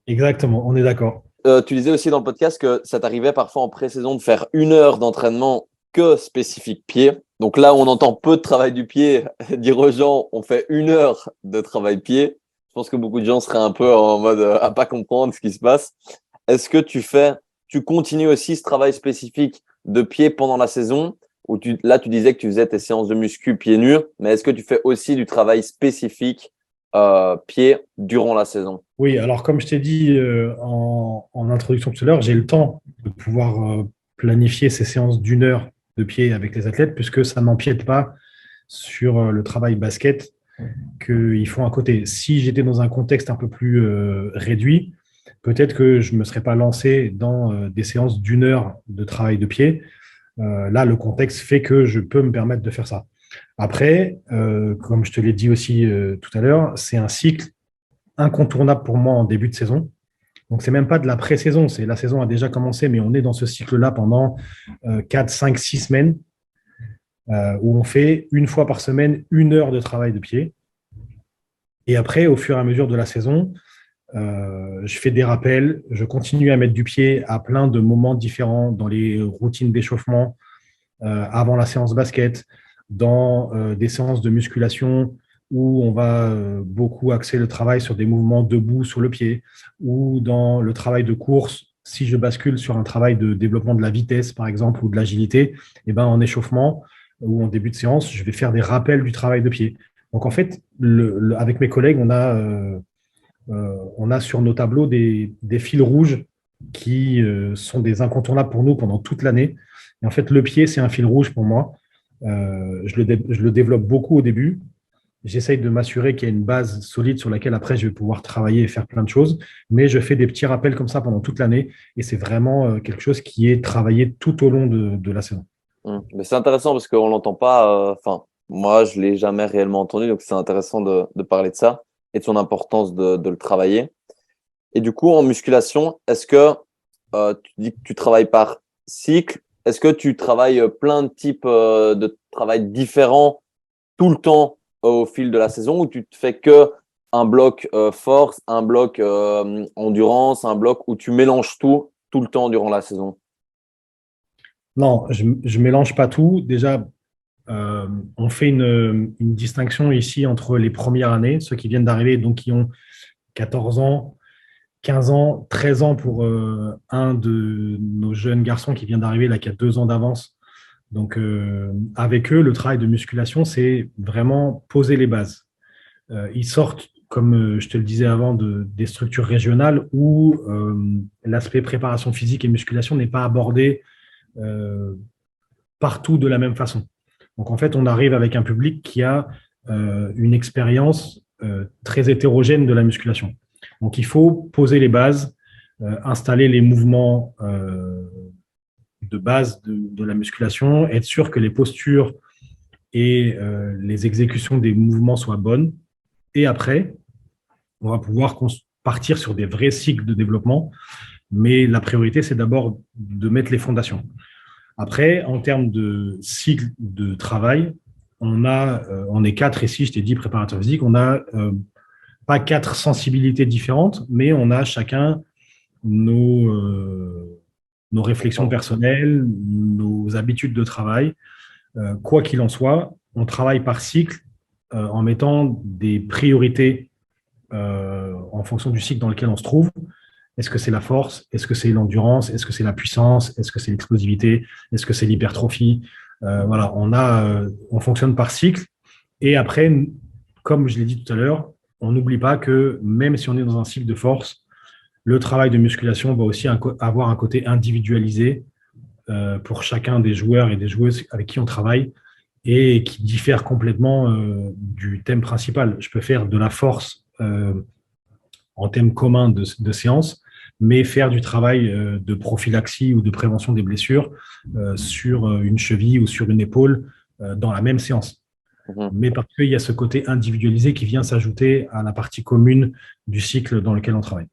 Exactement, on est d'accord. Tu disais aussi dans le podcast que ça t'arrivait parfois en pré-saison de faire 1 heure d'entraînement que spécifique pied. Donc là, on entend peu de travail du pied. Dire aux gens, on fait 1 heure de travail pied. Je pense que beaucoup de gens seraient un peu en mode à pas comprendre ce qui se passe. Est-ce que tu continues aussi ce travail spécifique de pied pendant la saison? Ou là, tu disais que tu faisais tes séances de muscu pieds nus, mais est-ce que tu fais aussi du travail spécifique pied durant la saison? Oui, alors comme je t'ai dit en introduction tout à l'heure, j'ai le temps de pouvoir planifier ces séances d'une heure de pied avec les athlètes, puisque ça n'empiète pas sur le travail basket qu'ils font à côté. Si j'étais dans un contexte un peu plus réduit, peut-être que je ne me serais pas lancé dans des séances d'une heure de travail de pied. Là, le contexte fait que je peux me permettre de faire ça. Après, comme je te l'ai dit aussi tout à l'heure, c'est un cycle incontournable pour moi en début de saison. Donc, c'est même pas de la pré-saison, c'est la saison a déjà commencé, mais on est dans ce cycle-là pendant 4, 5, 6 semaines où on fait une fois par semaine 1 heure de travail de pied. Et après, au fur et à mesure de la saison, je fais des rappels, je continue à mettre du pied à plein de moments différents dans les routines d'échauffement, avant la séance basket, dans des séances de musculation où on va beaucoup axer le travail sur des mouvements debout sur le pied, ou dans le travail de course, si je bascule sur un travail de développement de la vitesse, par exemple, ou de l'agilité, et ben en échauffement ou en début de séance, je vais faire des rappels du travail de pied. Donc en fait, avec mes collègues, on a sur nos tableaux des fils rouges qui sont des incontournables pour nous pendant toute l'année. Et en fait, le pied, c'est un fil rouge pour moi. Je le développe beaucoup au début. J'essaye de m'assurer qu'il y a une base solide sur laquelle après je vais pouvoir travailler et faire plein de choses. Mais je fais des petits rappels comme ça pendant toute l'année. Et c'est vraiment quelque chose qui est travaillé tout au long de la saison. Mais c'est intéressant parce qu'on l'entend pas. Enfin, moi, je l'ai jamais réellement entendu, donc c'est intéressant de parler de ça et de son importance de le travailler. Et du coup, en musculation, est-ce que tu dis que tu travailles par cycle. Est-ce que tu travailles plein de types de travail différents tout le temps au fil de la saison ou tu te fais que un bloc force, un bloc endurance, un bloc où tu mélanges tout le temps durant la saison? Non, je ne mélange pas tout. Déjà, on fait une distinction ici entre les premières années, ceux qui viennent d'arriver, donc qui ont 14 ans, 15 ans, 13 ans pour un de nos jeunes garçons qui vient d'arriver, là, qui a 2 ans d'avance. Donc, avec eux, le travail de musculation, c'est vraiment poser les bases. Ils sortent, comme je te le disais avant, des structures régionales où l'aspect préparation physique et musculation n'est pas abordé euh, partout de la même façon. Donc, en fait, on arrive avec un public qui a une expérience très hétérogène de la musculation. Donc, il faut poser les bases, installer les mouvements de base de la musculation, être sûr que les postures et les exécutions des mouvements soient bonnes. Et après, on va pouvoir partir sur des vrais cycles de développement. Mais la priorité, c'est d'abord de mettre les fondations. Après, en termes de cycle de travail, on est 4 ici, je t'ai dit, préparateurs physiques. On a pas 4 sensibilités différentes, mais on a chacun nos réflexions personnelles, nos habitudes de travail. Quoi qu'il en soit, on travaille par cycle en mettant des priorités en fonction du cycle dans lequel on se trouve. Est-ce que c'est la force? Est-ce que c'est l'endurance? Est-ce que c'est la puissance? Est-ce que c'est l'explosivité? Est-ce que c'est l'hypertrophie? Voilà, on fonctionne par cycle. Et après, comme je l'ai dit tout à l'heure, on n'oublie pas que même si on est dans un cycle de force, le travail de musculation va aussi avoir un côté individualisé pour chacun des joueurs et des joueuses avec qui on travaille et qui diffère complètement du thème principal. Je peux faire de la force en thème commun de séance, mais faire du travail de prophylaxie ou de prévention des blessures sur une cheville ou sur une épaule dans la même séance. Mhm. Mais parce qu'il y a ce côté individualisé qui vient s'ajouter à la partie commune du cycle dans lequel on travaille.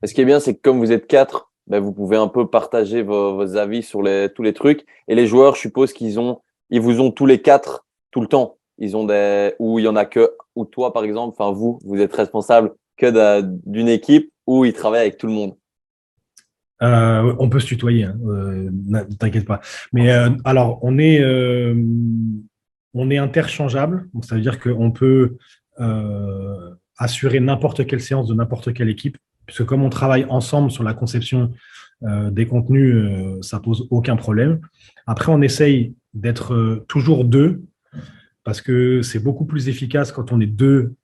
Mais ce qui est bien, c'est que comme vous êtes quatre, ben, vous pouvez un peu partager vos avis sur tous les trucs. Et les joueurs, je suppose ils vous ont tous les quatre tout le temps. Ils ont ou il y en a que, ou toi, par exemple, enfin, vous êtes responsable que d'une équipe où ils travaillent avec tout le monde. On peut se tutoyer, hein, ne t'inquiète pas. Mais alors, on est interchangeable, donc ça veut dire qu'on peut assurer n'importe quelle séance de n'importe quelle équipe, puisque comme on travaille ensemble sur la conception des contenus, ça pose aucun problème. Après, on essaye d'être toujours deux, parce que c'est beaucoup plus efficace quand on est deux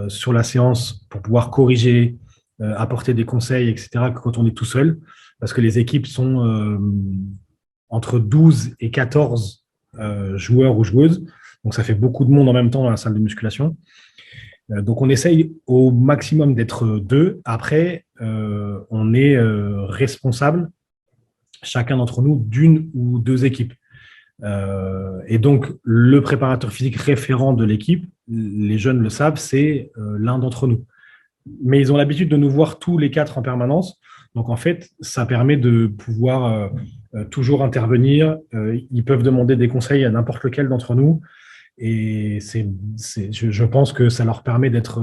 sur la séance pour pouvoir corriger, apporter des conseils, etc., que quand on est tout seul, parce que les équipes sont entre 12 et 14 joueurs ou joueuses. Donc, ça fait beaucoup de monde en même temps dans la salle de musculation. Donc, on essaye au maximum d'être deux. Après, on est responsable, chacun d'entre nous, d'une ou deux équipes. Et donc, le préparateur physique référent de l'équipe, les jeunes le savent, c'est l'un d'entre nous. Mais ils ont l'habitude de nous voir tous les quatre en permanence. Donc, en fait, ça permet de pouvoir toujours intervenir. Ils peuvent demander des conseils à n'importe lequel d'entre nous. Et je pense que ça leur permet d'être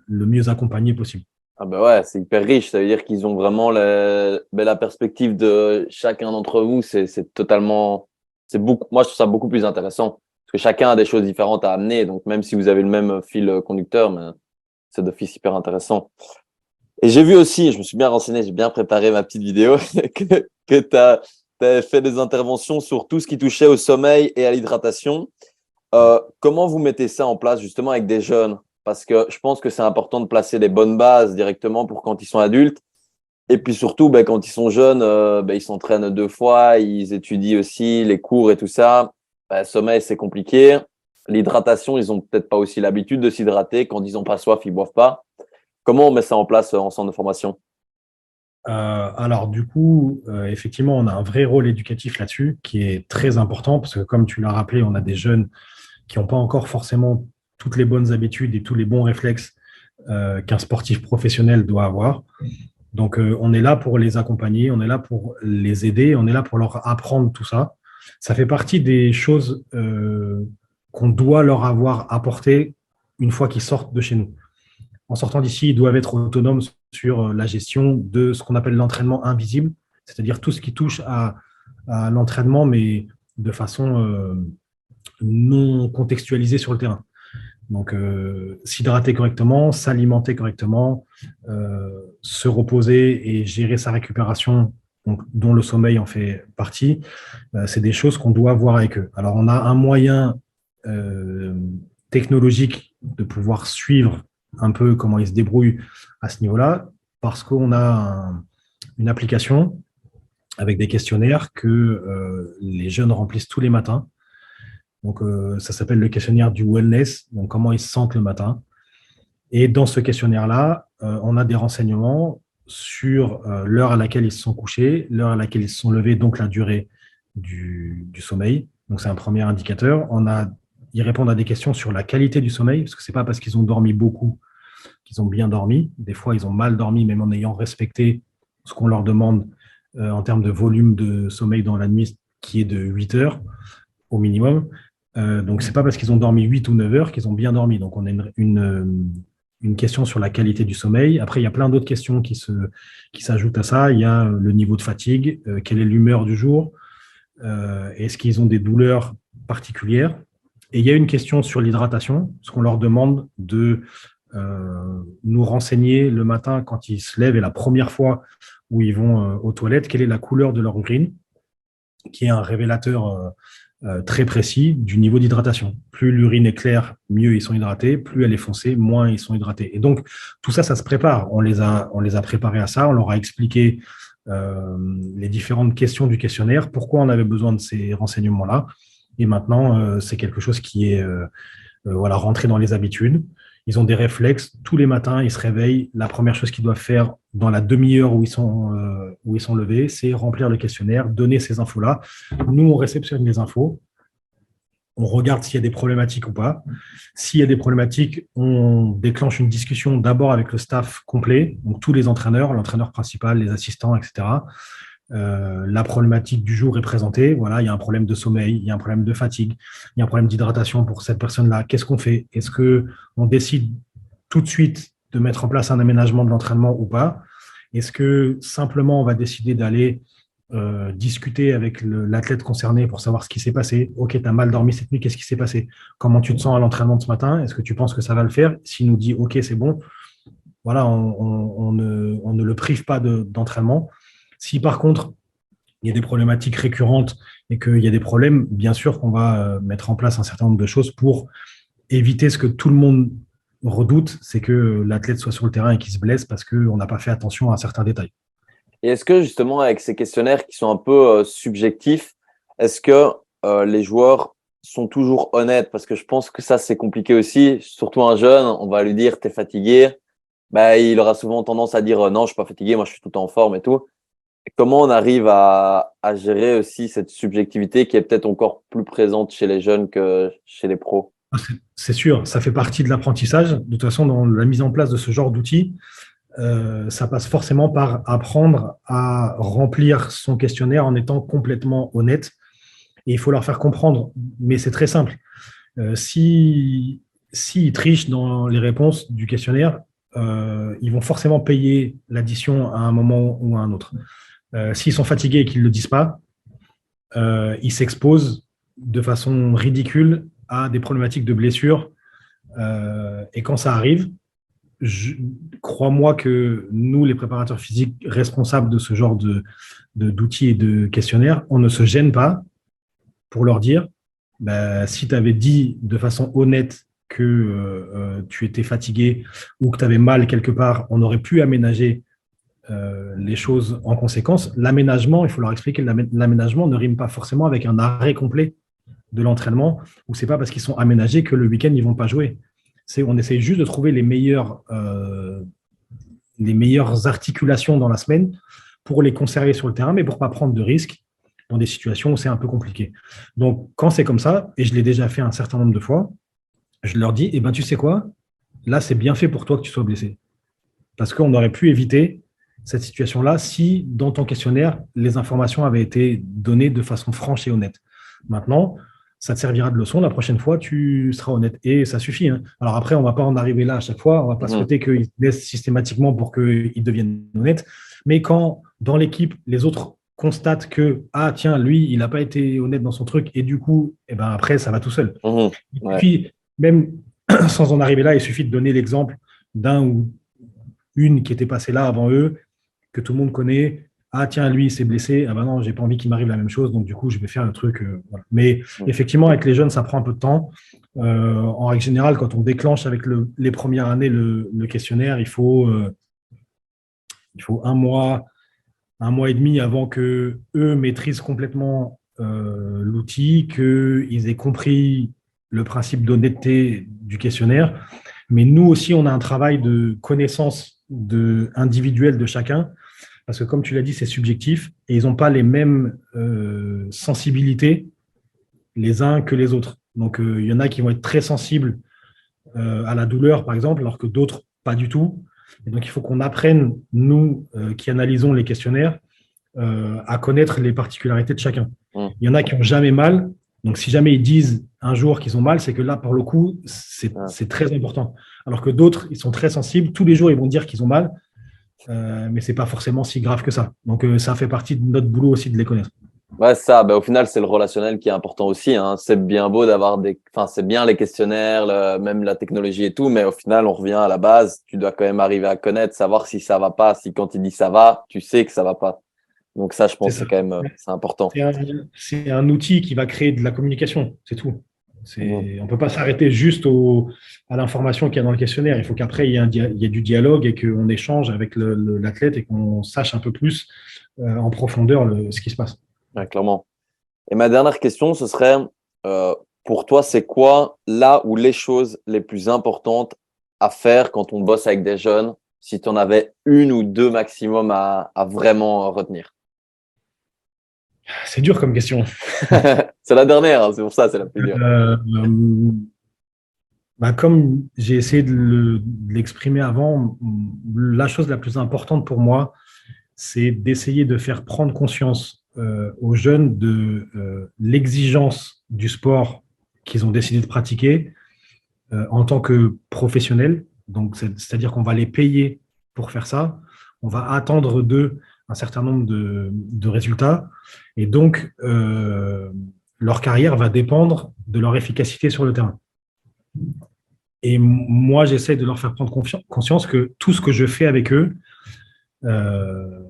le mieux accompagnés possible. Ah ben ouais, c'est hyper riche. Ça veut dire qu'ils ont vraiment la perspective de chacun d'entre vous. C'est totalement, c'est beaucoup. Moi, je trouve ça beaucoup plus intéressant parce que chacun a des choses différentes à amener. Donc, même si vous avez le même fil conducteur, mais c'est d'office hyper intéressant. Et j'ai vu aussi, je me suis bien renseigné, j'ai bien préparé ma petite vidéo, que tu as fait des interventions sur tout ce qui touchait au sommeil et à l'hydratation. Comment vous mettez ça en place justement avec des jeunes? Parce que je pense que c'est important de placer les bonnes bases directement pour quand ils sont adultes. Et puis surtout, ben, quand ils sont jeunes, ben, ils s'entraînent 2 fois, ils étudient aussi les cours et tout ça. Ben, sommeil, c'est compliqué. L'hydratation, ils ont peut-être pas aussi l'habitude de s'hydrater. Quand ils n'ont pas soif, ils boivent pas. Comment on met ça en place en centre de formation? Alors, du coup, effectivement, on a un vrai rôle éducatif là-dessus qui est très important parce que, comme tu l'as rappelé, on a des jeunes qui n'ont pas encore forcément toutes les bonnes habitudes et tous les bons réflexes qu'un sportif professionnel doit avoir. Donc, on est là pour les accompagner, on est là pour les aider, on est là pour leur apprendre tout ça. Ça fait partie des choses qu'on doit leur avoir apportées une fois qu'ils sortent de chez nous. En sortant d'ici, ils doivent être autonomes sur la gestion de ce qu'on appelle l'entraînement invisible, c'est-à-dire tout ce qui touche à l'entraînement, mais de façon non contextualisée sur le terrain. Donc, s'hydrater correctement, s'alimenter correctement, se reposer et gérer sa récupération, donc, dont le sommeil en fait partie, c'est des choses qu'on doit voir avec eux. Alors, on a un moyen technologique de pouvoir suivre un peu comment ils se débrouillent à ce niveau-là, parce qu'on a une application avec des questionnaires que les jeunes remplissent tous les matins. Donc, ça s'appelle le questionnaire du wellness, donc comment ils se sentent le matin. Et dans ce questionnaire-là, on a des renseignements sur l'heure à laquelle ils se sont couchés, l'heure à laquelle ils se sont levés, donc la durée du sommeil. Donc, c'est un premier indicateur. Ils répondent à des questions sur la qualité du sommeil, parce que ce n'est pas parce qu'ils ont dormi beaucoup qu'ils ont bien dormi. Des fois, ils ont mal dormi, même en ayant respecté ce qu'on leur demande en termes de volume de sommeil dans la nuit, qui est de 8 heures au minimum. Donc, ce n'est pas parce qu'ils ont dormi 8 ou 9 heures qu'ils ont bien dormi. Donc, on a une question sur la qualité du sommeil. Après, il y a plein d'autres questions qui s'ajoutent à ça. Il y a le niveau de fatigue, quelle est l'humeur du jour, est-ce qu'ils ont des douleurs particulières. Et il y a une question sur l'hydratation, parce qu'on leur demande de nous renseigner le matin quand ils se lèvent et la première fois où ils vont aux toilettes, quelle est la couleur de leur urine, qui est un révélateur très précis du niveau d'hydratation. Plus l'urine est claire, mieux ils sont hydratés. Plus elle est foncée, moins ils sont hydratés. Et donc, tout ça, ça se prépare. On les a préparés à ça. On leur a expliqué les différentes questions du questionnaire, pourquoi on avait besoin de ces renseignements-là. Et maintenant, c'est quelque chose qui est rentré dans les habitudes. Ils ont des réflexes. Tous les matins, ils se réveillent. La première chose qu'ils doivent faire dans la demi-heure où ils sont levés, c'est remplir le questionnaire, donner ces infos-là. Nous, on réceptionne les infos. On regarde s'il y a des problématiques ou pas. S'il y a des problématiques, on déclenche une discussion d'abord avec le staff complet, donc tous les entraîneurs, l'entraîneur principal, les assistants, etc. La problématique du jour est présentée. Voilà, il y a un problème de sommeil, il y a un problème de fatigue, il y a un problème d'hydratation pour cette personne-là. Qu'est-ce qu'on fait? Est-ce qu'on décide tout de suite de mettre en place un aménagement de l'entraînement ou pas? Est-ce que simplement on va décider d'aller discuter avec l'athlète concerné pour savoir ce qui s'est passé? Ok, tu as mal dormi cette nuit, qu'est-ce qui s'est passé? Comment tu te sens à l'entraînement de ce matin? Est-ce que tu penses que ça va le faire? S'il nous dit ok, c'est bon, voilà, on ne le prive pas d'entraînement. Si par contre, il y a des problématiques récurrentes et qu'il y a des problèmes, bien sûr qu'on va mettre en place un certain nombre de choses pour éviter ce que tout le monde redoute, c'est que l'athlète soit sur le terrain et qu'il se blesse parce qu'on n'a pas fait attention à certains détails. Et est-ce que justement, avec ces questionnaires qui sont un peu subjectifs, est-ce que les joueurs sont toujours honnêtes? Parce que je pense que ça, c'est compliqué aussi. Surtout un jeune, on va lui dire, t'es fatigué. Bah, il aura souvent tendance à dire, non, je suis pas fatigué, moi, je suis tout en forme et tout. Comment on arrive à gérer aussi cette subjectivité qui est peut-être encore plus présente chez les jeunes que chez les pros? C'est sûr, ça fait partie de l'apprentissage. De toute façon, dans la mise en place de ce genre d'outils, ça passe forcément par apprendre à remplir son questionnaire en étant complètement honnête. Et il faut leur faire comprendre, mais c'est très simple. S'ils trichent dans les réponses du questionnaire, ils vont forcément payer l'addition à un moment ou à un autre. S'ils sont fatigués et qu'ils ne le disent pas, ils s'exposent de façon ridicule à des problématiques de blessures. Et quand ça arrive, crois-moi que nous, les préparateurs physiques responsables de ce genre d'outils et de questionnaires, on ne se gêne pas pour leur dire, si tu avais dit de façon honnête que tu étais fatigué ou que tu avais mal quelque part, on aurait pu aménager les choses en conséquence. L'aménagement, il faut leur expliquer que l'aménagement ne rime pas forcément avec un arrêt complet de l'entraînement, ou c'est pas parce qu'ils sont aménagés que le week-end, ils vont pas jouer. On essaye juste de trouver les meilleures articulations dans la semaine pour les conserver sur le terrain, mais pour pas prendre de risques dans des situations où c'est un peu compliqué. Donc, quand c'est comme ça, et je l'ai déjà fait un certain nombre de fois, je leur dis, tu sais quoi, là, c'est bien fait pour toi que tu sois blessé. Parce qu'on aurait pu éviter cette situation-là si dans ton questionnaire, les informations avaient été données de façon franche et honnête. Maintenant, ça te servira de leçon. La prochaine fois, tu seras honnête. Et ça suffit, hein. Alors après, on ne va pas en arriver là à chaque fois. On ne va pas Mhm. souhaiter qu'ils laissent systématiquement pour qu'ils deviennent honnêtes. Mais quand, dans l'équipe, les autres constatent que, ah tiens, lui, il n'a pas été honnête dans son truc, et du coup, eh ben, après, ça va tout seul. Mhm. Il Ouais. suffit, même sans en arriver là, il suffit de donner l'exemple d'un ou une qui était passée là avant eux, que tout le monde connaît. Ah tiens, lui, il s'est blessé. Ah ben non, j'ai pas envie qu'il m'arrive la même chose, donc du coup, je vais faire le truc. Voilà. Mais Mhm. effectivement, avec les jeunes, ça prend un peu de temps. En règle générale, quand on déclenche avec les premières années le questionnaire, il faut un mois et demi avant que eux maîtrisent complètement l'outil, qu'ils aient compris le principe d'honnêteté du questionnaire. Mais nous aussi, on a un travail de connaissance individuelle de chacun, parce que comme tu l'as dit, c'est subjectif, et ils n'ont pas les mêmes sensibilités les uns que les autres. Donc, il y en a qui vont être très sensibles à la douleur, par exemple, alors que d'autres, pas du tout. Et donc, il faut qu'on apprenne, nous qui analysons les questionnaires, à connaître les particularités de chacun. Mhm. Il y en a qui n'ont jamais mal. Donc, si jamais ils disent un jour qu'ils ont mal, c'est que là, pour le coup, Ouais. c'est très important. Alors que d'autres, ils sont très sensibles. Tous les jours, ils vont dire qu'ils ont mal, mais ce n'est pas forcément si grave que ça. Donc, ça fait partie de notre boulot aussi de les connaître. Ouais, c'est ça. Ben, au final, c'est le relationnel qui est important aussi, hein. C'est bien beau d'avoir enfin, c'est bien les questionnaires, même la technologie et tout, mais au final, on revient à la base. Tu dois quand même arriver à connaître, savoir si ça va pas. Si quand il dit ça va, tu sais que ça va pas. Donc ça, je C'est pense, ça. c'est quand même, c'est important. C'est un outil qui va créer de la communication, c'est tout. Mhm. On ne peut pas s'arrêter juste à l'information qu'il y a dans le questionnaire. Il faut qu'après, il y ait du dialogue et qu'on échange avec l'athlète et qu'on sache un peu plus en profondeur ce qui se passe. Ouais, clairement. Et ma dernière question, ce serait, euh, pour toi, c'est quoi là où les choses les plus importantes à faire quand on bosse avec des jeunes, si tu en avais une ou deux maximum à vraiment retenir? C'est dur comme question. C'est la dernière, hein, c'est pour ça, c'est la plus dure. Bah, comme j'ai essayé de l'exprimer avant, la chose la plus importante pour moi, c'est d'essayer de faire prendre conscience aux jeunes de l'exigence du sport qu'ils ont décidé de pratiquer en tant que professionnels. Donc, c'est-à-dire qu'on va les payer pour faire ça. On va attendre d'eux un certain nombre de résultats. Et donc, leur carrière va dépendre de leur efficacité sur le terrain. Et moi, j'essaie de leur faire prendre conscience que tout ce que je fais avec eux, euh,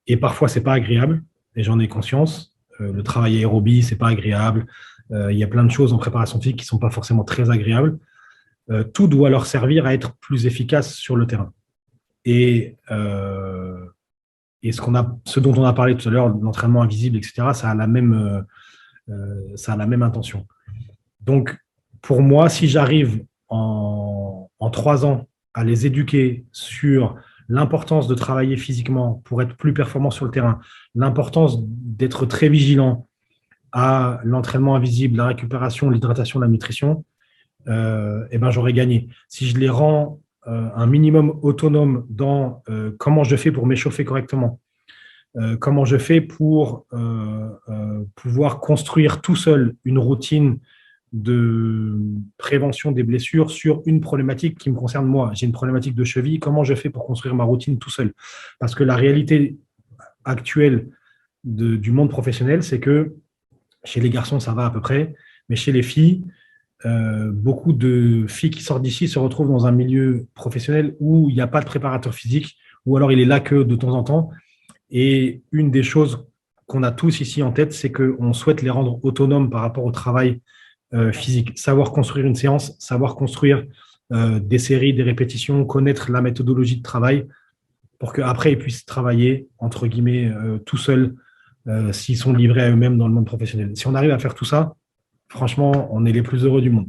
et parfois, c'est pas agréable, et j'en ai conscience. Le travail aérobie, c'est pas agréable. Il y a plein de choses en préparation physique qui sont pas forcément très agréables. Tout doit leur servir à être plus efficace sur le terrain. Et, et ce dont on a parlé tout à l'heure, l'entraînement invisible, etc., ça a la même intention. Donc, pour moi, si j'arrive en 3 ans à les éduquer sur l'importance de travailler physiquement pour être plus performant sur le terrain, l'importance d'être très vigilant à l'entraînement invisible, la récupération, l'hydratation, la nutrition, eh ben, j'aurais gagné. Si je les rends un minimum autonome dans comment je fais pour m'échauffer correctement, comment je fais pour pouvoir construire tout seul une routine de prévention des blessures sur une problématique qui me concerne moi. J'ai une problématique de cheville. Comment je fais pour construire ma routine tout seul? Parce que la réalité actuelle du monde professionnel, c'est que chez les garçons, ça va à peu près, mais chez les filles, beaucoup de filles qui sortent d'ici se retrouvent dans un milieu professionnel où il n'y a pas de préparateur physique, ou alors il est là que de temps en temps. Et une des choses qu'on a tous ici en tête, c'est qu'on souhaite les rendre autonomes par rapport au travail physique. Savoir construire une séance, savoir construire des séries, des répétitions, connaître la méthodologie de travail pour qu'après ils puissent travailler, entre guillemets, tout seuls s'ils sont livrés à eux-mêmes dans le monde professionnel. Si on arrive à faire tout ça, franchement, on est les plus heureux du monde.